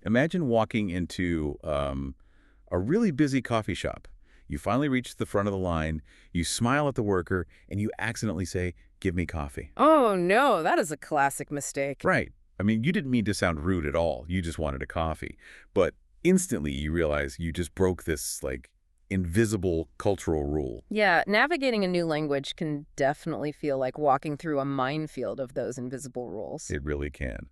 Imagine walking into a really busy coffee shop. You finally reach the front of the line, you smile at the worker, and you accidentally say, "Give me coffee." Oh, no, that is a classic mistake. Right. I mean, you didn't mean to sound rude at all. You just wanted a coffee. But instantly you realize you just broke this, like, invisible cultural rule. Yeah, navigating a new language can definitely feel like walking through a minefield of those invisible rules. It really can.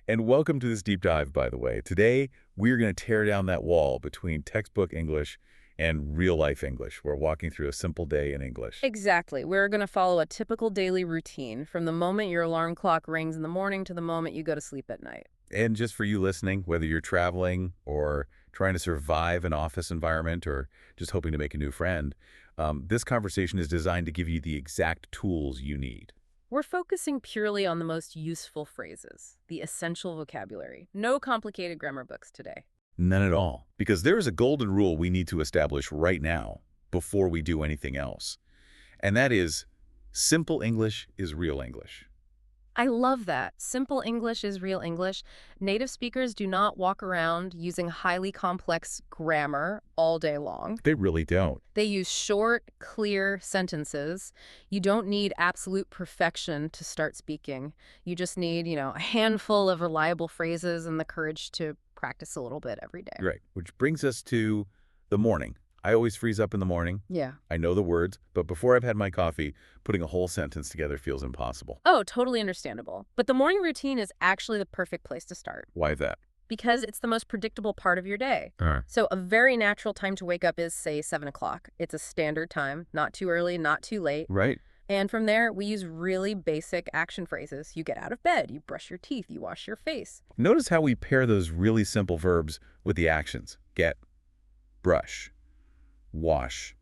And welcome to this deep dive, by the way. Today, we're going to tear down that wall between textbook English and real-life English. We're walking through a simple day in English. Exactly. We're going to follow a typical daily routine from the moment your alarm clock rings in the morning to the moment you go to sleep at night. And just for you listening, whether you're traveling or trying to survive an office environment or just hoping to make a new friend, this conversation is designed to give you the exact tools you need. We're focusing purely on the most useful phrases, the essential vocabulary. No complicated grammar books today. None at all. Because there is a golden rule we need to establish right now before we do anything else. And that is, simple English is real English. I love that. Simple English is real English. Native speakers do not walk around using highly complex grammar all day long. They really don't. They use short, clear sentences. You don't need absolute perfection to start speaking. You just need, a handful of reliable phrases and the courage to practice a little bit every day. Right. Which brings us to the morning. I always freeze up in the morning. Yeah. I know the words, but before I've had my coffee, putting a whole sentence together feels impossible. Oh, totally understandable. But the morning routine is actually the perfect place to start Why that? because it's the most predictable part of your day. All right. So a very natural time to wake up is, say, 7 o'clock. It's a standard time, not too early, not too late. Right. And from there, we use really basic action phrases. You get out of bed, you brush your teeth, you wash your face. Notice how we pair those really simple verbs with the actions. Get, brush, wash.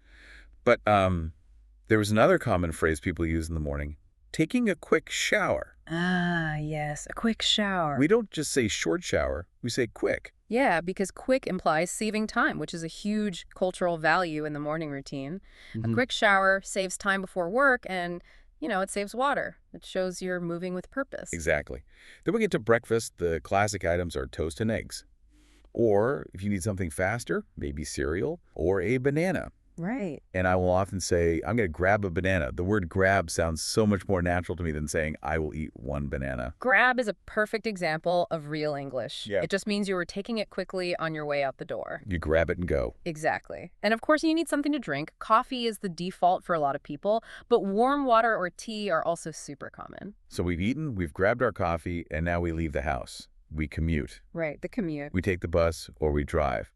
But there was another common phrase people use in the morning, taking a quick shower. Ah, yes, a quick shower. We don't just say short shower, we say quick. Yeah, because quick implies saving time, which is a huge cultural value in the morning routine. A quick shower saves time before work and, it saves water. It shows you're moving with purpose. Exactly. Then we get to breakfast. The classic items are toast and eggs. Or if you need something faster, maybe cereal or a banana. Right. And I will often say, I'm going to grab a banana. The word grab sounds so much more natural to me than saying, I will eat one banana. Grab is a perfect example of real English. Yeah. It just means you were taking it quickly on your way out the door. You grab it and go. Exactly. And of course, you need something to drink. Coffee is the default for a lot of people, but warm water or tea are also super common. So we've eaten, we've grabbed our coffee, and now we leave the house. We commute. Right, the commute. We take the bus or we drive.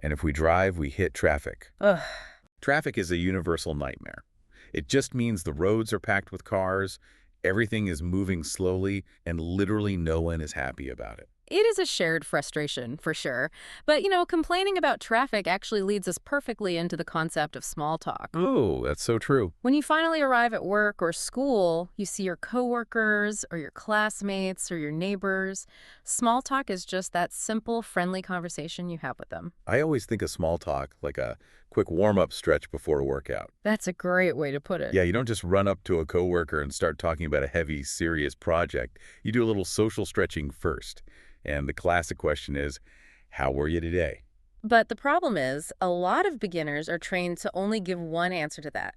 And if we drive, we hit traffic. Ugh. Traffic is a universal nightmare. It just means the roads are packed with cars, everything is moving slowly, and literally no one is happy about it. It is a shared frustration, for sure. But, complaining about traffic actually leads us perfectly into the concept of small talk. Oh, that's so true. When you finally arrive at work or school, you see your coworkers or your classmates or your neighbors. Small talk is just that simple, friendly conversation you have with them. I always think of small talk like a quick warm-up stretch before a workout. That's a great way to put it. Yeah, you don't just run up to a coworker and start talking about a heavy, serious project. You do a little social stretching first. And the classic question is, how were you today? But the problem is, a lot of beginners are trained to only give one answer to that.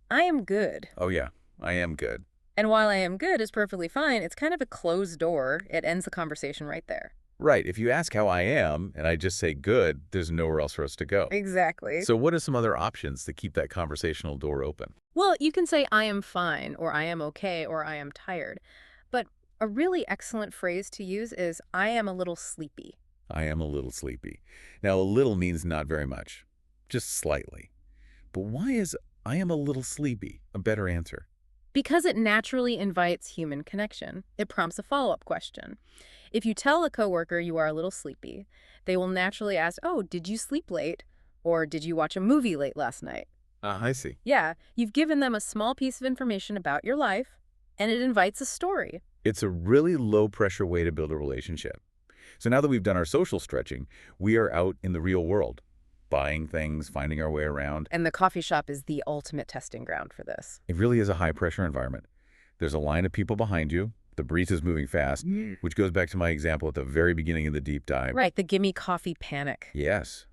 I am good. Oh yeah, I am good. And while I am good is perfectly fine, it's kind of a closed door. It ends the conversation right there. Right, if you ask how I am, and I just say good, there's nowhere else for us to go. Exactly. So what are some other options to keep that conversational door open? Well, you can say I am fine, or I am okay, or I am tired. But a really excellent phrase to use is I am a little sleepy. I am a little sleepy. Now, a little means not very much, just slightly. But why is I am a little sleepy a better answer? Because it naturally invites human connection. It prompts a follow-up question. If you tell a coworker you are a little sleepy, they will naturally ask, oh, did you sleep late? Or did you watch a movie late last night? I see. Yeah, you've given them a small piece of information about your life, and it invites a story. It's a really low-pressure way to build a relationship. So now that we've done our social stretching, we are out in the real world, buying things, finding our way around. And the coffee shop is the ultimate testing ground for this. It really is a high-pressure environment. There's a line of people behind you, The barista is moving fast, which goes back to my example at the very beginning of the deep dive. Right, the gimme coffee panic. Yes.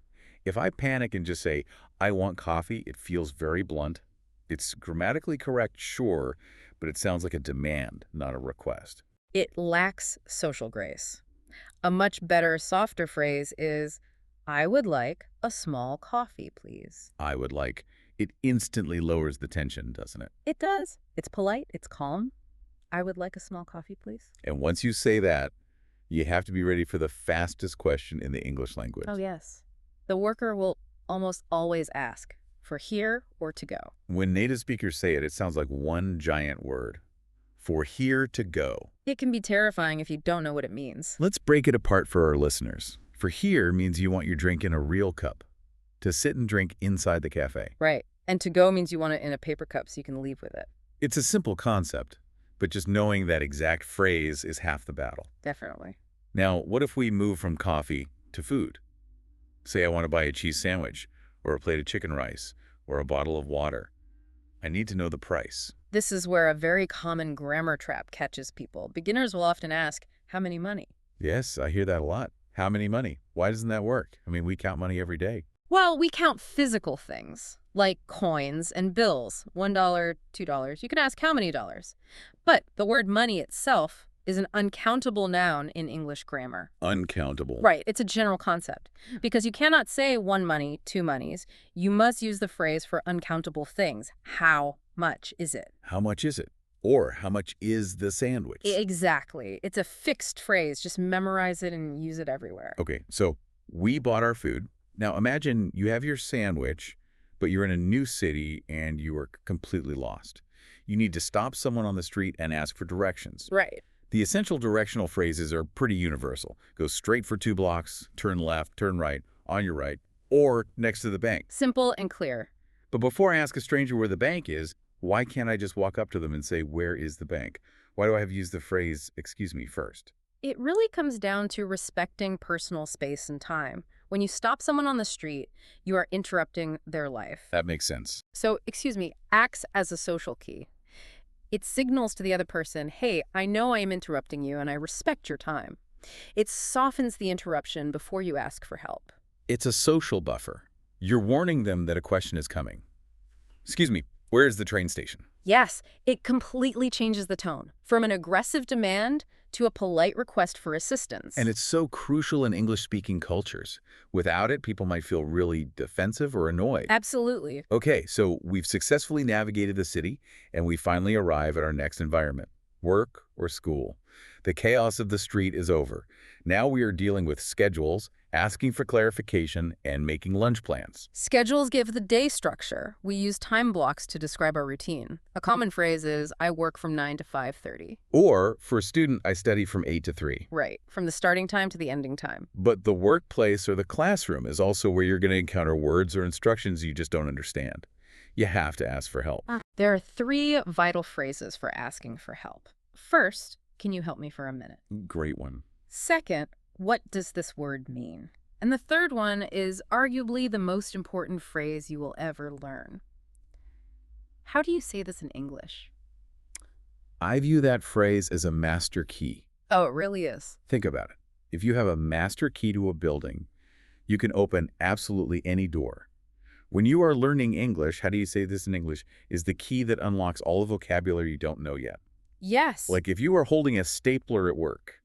If I panic and just say, I want coffee, it feels very blunt. It's grammatically correct, sure, but it sounds like a demand, not a request. It lacks social grace. A much better, softer phrase is, I would like a small coffee, please. I would like. It instantly lowers the tension, doesn't it? It does. It's polite. It's calm. I would like a small coffee, please. And once you say that, you have to be ready for the fastest question in the English language. Oh, yes. The worker will almost always ask for here or to go. When native speakers say it, it sounds like one giant word. For here to go. It can be terrifying if you don't know what it means. Let's break it apart for our listeners. For here means you want your drink in a real cup, to sit and drink inside the cafe. Right. And to go means you want it in a paper cup so you can leave with it. It's a simple concept, but just knowing that exact phrase is half the battle. Definitely. Now, what if we move from coffee to food? Say I want to buy a cheese sandwich, or a plate of chicken rice, or a bottle of water. I need to know the price. This is where a very common grammar trap catches people. Beginners will often ask, how many money? Yes, I hear that a lot. How many money? Why doesn't that work? I mean, we count money every day. Well, we count physical things, like coins and bills. $1, $2. You can ask how many dollars. But the word money itself is an uncountable noun in English grammar. Uncountable. Right, it's a general concept. Because you cannot say one money, two monies. You must use the phrase for uncountable things. How much is it? How much is it? Or how much is the sandwich? Exactly. It's a fixed phrase. Just memorize it and use it everywhere. Okay, so we bought our food. Now imagine you have your sandwich, but you're in a new city and you are completely lost. You need to stop someone on the street and ask for directions. Right. The essential directional phrases are pretty universal. Go straight for 2 blocks, turn left, turn right, on your right, or next to the bank. Simple and clear. But before I ask a stranger where the bank is, why can't I just walk up to them and say, where is the bank? Why do I have to use the phrase, excuse me, first? It really comes down to respecting personal space and time. When you stop someone on the street, you are interrupting their life. That makes sense. So, excuse me, acts as a social key. It signals to the other person, hey, I know I am interrupting you and I respect your time. It softens the interruption before you ask for help. It's a social buffer. You're warning them that a question is coming. Excuse me, where is the train station? Yes, it completely changes the tone, from an aggressive demand to a polite request for assistance. And it's so crucial in English-speaking cultures. Without it, people might feel really defensive or annoyed. Absolutely. Okay, so we've successfully navigated the city, and we finally arrive at our next environment, work or school. The chaos of the street is over. Now we are dealing with schedules, asking for clarification, and making lunch plans. Schedules give the day structure. We use time blocks to describe our routine. A common phrase is, I work from 9 to 5:30. Or, for a student, I study from 8 to 3. Right, from the starting time to the ending time. But the workplace or the classroom is also where you're going to encounter words or instructions you just don't understand. You have to ask for help. There are 3 vital phrases for asking for help. First, can you help me for a minute? Great one. Second, what does this word mean? And the third one is arguably the most important phrase you will ever learn. How do you say this in English? I view that phrase as a master key. Oh, it really is. Think about it. If you have a master key to a building, you can open absolutely any door. When you are learning English, how do you say this in English, is the key that unlocks all the vocabulary you don't know yet. Yes. Like if you are holding a stapler at work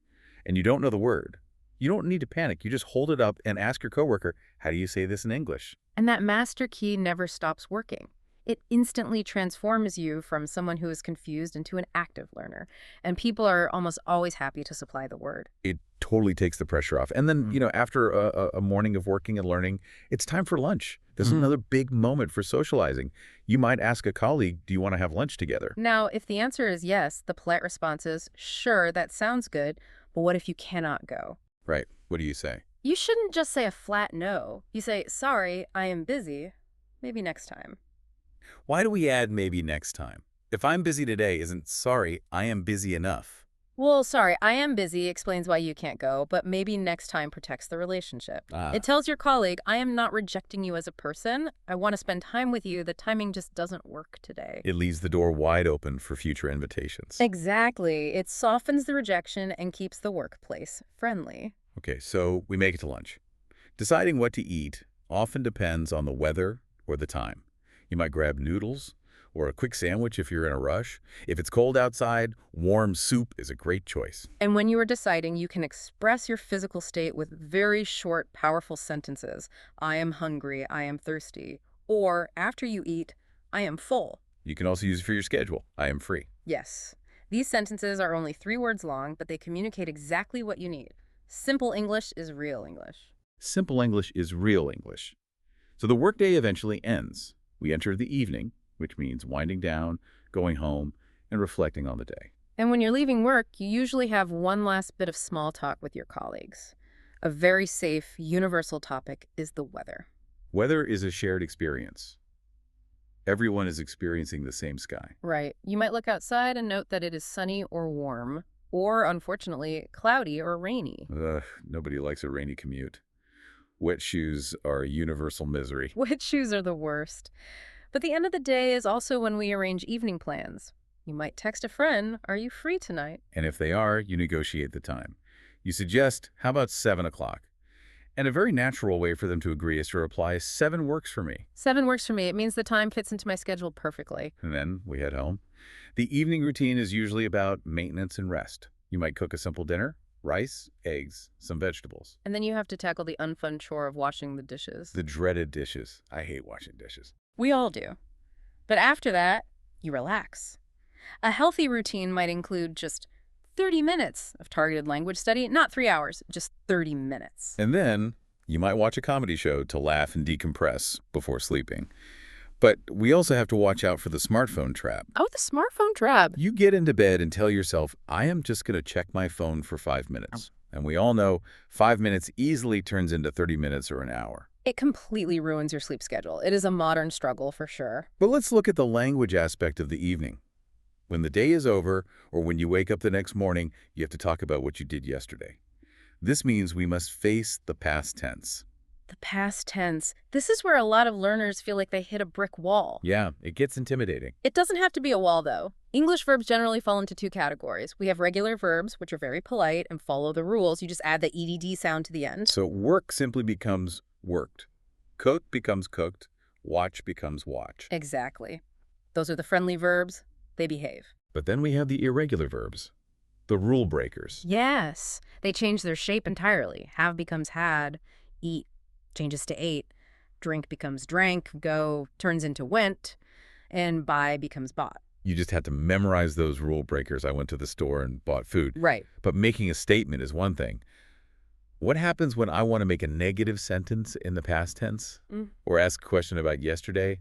and you don't know the word, you don't need to panic. You just hold it up and ask your coworker, how do you say this in English? And that master key never stops working. It instantly transforms you from someone who is confused into an active learner. And people are almost always happy to supply the word. It totally takes the pressure off. And then, after a morning of working and learning, it's time for lunch. This is another big moment for socializing. You might ask a colleague, do you want to have lunch together? Now, if the answer is yes, the polite response is, sure, that sounds good, but what if you cannot go? Right. What do you say? You shouldn't just say a flat no. You say, sorry, I am busy. Maybe next time. Why do we add maybe next time? If I'm busy today isn't sorry, I am busy enough. Well, sorry, I am busy explains why you can't go, but maybe next time protects the relationship. Ah, It tells your colleague, I am not rejecting you as a person. I want to spend time with you. The timing just doesn't work today. it leaves the door wide open for future invitations. Exactly. It softens the rejection and keeps the workplace friendly. Okay, so we make it to lunch. Deciding what to eat often depends on the weather or the time. You might grab noodles or a quick sandwich if you're in a rush. If it's cold outside, warm soup is a great choice. And when you are deciding, you can express your physical state with very short, powerful sentences. I am hungry. I am thirsty. Or, after you eat, I am full. You can also use it for your schedule. I am free. Yes. These sentences are only 3 words long, but they communicate exactly what you need. Simple English is real English. Simple English is real English. So the workday eventually ends. We enter the evening, which means winding down, going home, and reflecting on the day. And when you're leaving work, you usually have one last bit of small talk with your colleagues. A very safe, universal topic is the weather. Weather is a shared experience. Everyone is experiencing the same sky. Right. You might look outside and note that it is sunny or warm, or, unfortunately, cloudy or rainy. Ugh, nobody likes a rainy commute. Wet shoes are a universal misery. Wet shoes are the worst. But the end of the day is also when we arrange evening plans. You might text a friend, are you free tonight? And if they are, you negotiate the time. You suggest, how about 7 o'clock? And a very natural way for them to agree is to reply, 7 works for me. 7 works for me. It means the time fits into my schedule perfectly. And then we head home. The evening routine is usually about maintenance and rest. You might cook a simple dinner, rice, eggs, some vegetables. And then you have to tackle the unfun chore of washing the dishes. The dreaded dishes. I hate washing dishes. We all do. But after that, you relax. A healthy routine might include just 30 minutes of targeted language study, not 3 hours, just 30 minutes. And then you might watch a comedy show to laugh and decompress before sleeping. But we also have to watch out for the smartphone trap. Oh, the smartphone trap. You get into bed and tell yourself, I am just going to check my phone for 5 minutes. And we all know 5 minutes easily turns into 30 minutes or an hour. It completely ruins your sleep schedule. It is a modern struggle for sure. But let's look at the language aspect of the evening. When the day is over, or when you wake up the next morning, you have to talk about what you did yesterday. This means we must face the past tense. The past tense. This is where a lot of learners feel like they hit a brick wall. Yeah, it gets intimidating. It doesn't have to be a wall, though. English verbs generally fall into 2 categories. We have regular verbs, which are very polite and follow the rules. You just add the EDD sound to the end. So work simply becomes worked. Cook becomes cooked. Watch becomes watch. Exactly. Those are the friendly verbs. They behave. But then we have the irregular verbs, the rule breakers. Yes. They change their shape entirely. Have becomes had. Eat changes to ate. Drink becomes drank. Go turns into went. And buy becomes bought. You just had to memorize those rule breakers. I went to the store and bought food. Right. But making a statement is one thing. What happens when I want to make a negative sentence in the past tense or ask a question about yesterday?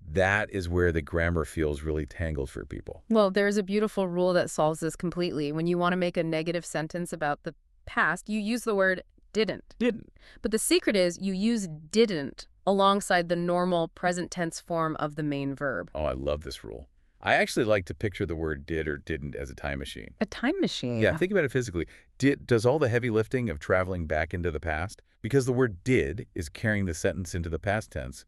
That is where the grammar feels really tangled for people. Well, there's a beautiful rule that solves this completely. When you want to make a negative sentence about the past, you use the word didn't. Didn't. But the secret is you use didn't alongside the normal present tense form of the main verb. Oh, I love this rule. I actually like to picture the word did or didn't as a time machine. A time machine. Yeah, think about it physically. Does all the heavy lifting of traveling back into the past? Because the word did is carrying the sentence into the past tense.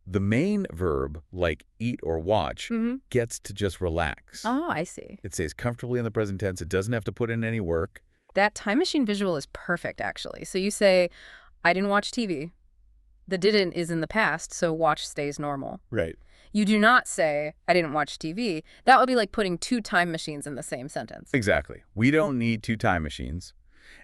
The main verb, like eat or watch, gets to just relax. Oh, I see. It stays comfortably in the present tense. It doesn't have to put in any work. That time machine visual is perfect, actually. So you say, I didn't watch TV. The didn't is in the past, so watch stays normal. Right. You do not say, I didn't watch TV. That would be like putting 2 time machines in the same sentence. Exactly. We don't need 2 time machines.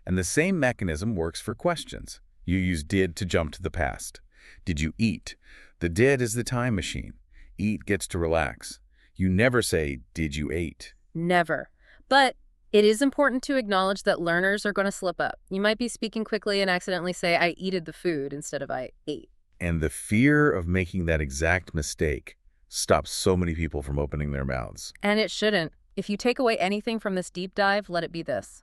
And the same mechanism works for questions. You use did to jump to the past. Did you eat? The did is the time machine. Eat gets to relax. You never say, did you ate? Never. But it is important to acknowledge that learners are going to slip up. You might be speaking quickly and accidentally say, I eated the food instead of I ate. And the fear of making that exact mistake stops so many people from opening their mouths. And it shouldn't. If you take away anything from this deep dive, let it be this.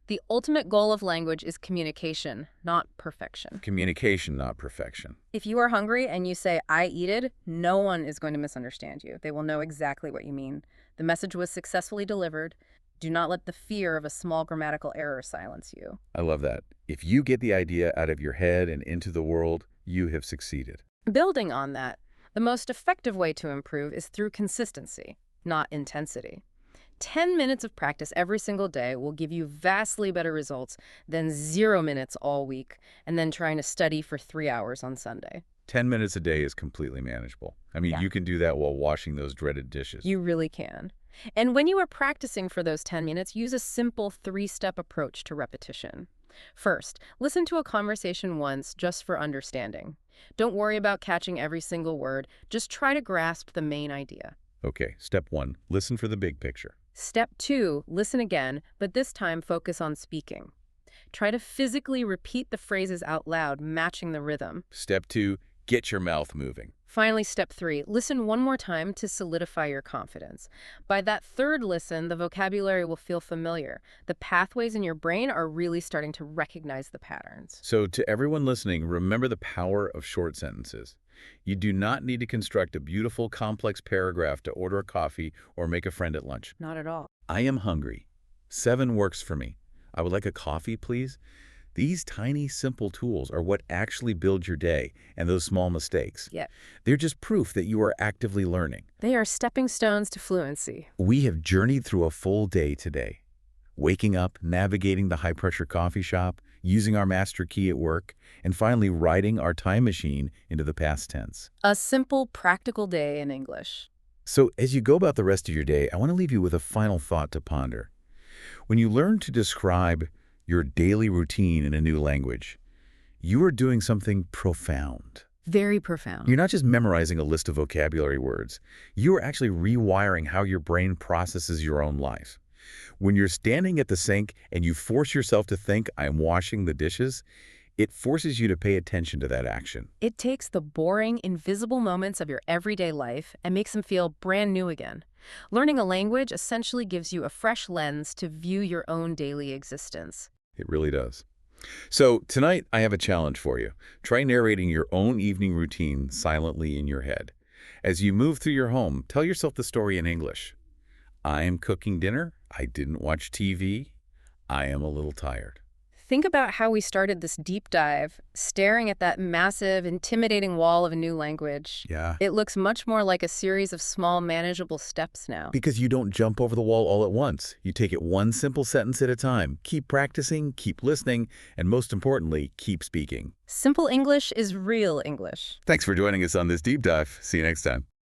The ultimate goal of language is communication, not perfection. Communication, not perfection. If you are hungry and you say, I eated, no one is going to misunderstand you. They will know exactly what you mean. The message was successfully delivered. Do not let the fear of a small grammatical error silence you. I love that. If you get the idea out of your head and into the world, you have succeeded. Building on that, the most effective way to improve is through consistency, not intensity. 10 minutes of practice every single day will give you vastly better results than 0 minutes all week and then trying to study for 3 hours on Sunday. 10 minutes a day is completely manageable. I mean, Yeah. you can do that while washing those dreaded dishes. You really can. And when you are practicing for those 10 minutes, use a simple 3-step approach to repetition. First, listen to a conversation once just for understanding. Don't worry about catching every single word. Just try to grasp the main idea. Okay, step 1, listen for the big picture. Step 2, listen again, but this time focus on speaking. Try to physically repeat the phrases out loud, matching the rhythm. Step 2, get your mouth moving. Finally, step 3, listen one more time to solidify your confidence. By that third listen, the vocabulary will feel familiar. The pathways in your brain are really starting to recognize the patterns. So to everyone listening, remember the power of short sentences. You do not need to construct a beautiful, complex paragraph to order a coffee or make a friend at lunch. Not at all. I am hungry. 7 works for me. I would like a coffee, please. These tiny, simple tools are what actually build your day and those small mistakes. Yeah. They're just proof that you are actively learning. They are stepping stones to fluency. We have journeyed through a full day today. Waking up, navigating the high-pressure coffee shop, using our master key at work, and finally riding our time machine into the past tense. A simple, practical day in English. So as you go about the rest of your day, I want to leave you with a final thought to ponder. When you learn to describe your daily routine in a new language, you are doing something profound. Very profound. You're not just memorizing a list of vocabulary words. You are actually rewiring how your brain processes your own life. When you're standing at the sink and you force yourself to think, I'm washing the dishes, it forces you to pay attention to that action. It takes the boring, invisible moments of your everyday life and makes them feel brand new again. Learning a language essentially gives you a fresh lens to view your own daily existence. It really does. So tonight, I have a challenge for you. Try narrating your own evening routine silently in your head. As you move through your home, tell yourself the story in English. I am cooking dinner. I didn't watch TV. I am a little tired. Think about how we started this deep dive, staring at that massive, intimidating wall of a new language. Yeah. It looks much more like a series of small, manageable steps now. Because you don't jump over the wall all at once. You take it one simple sentence at a time. Keep practicing, keep listening, and most importantly, keep speaking. Simple English is real English. Thanks for joining us on this deep dive. See you next time.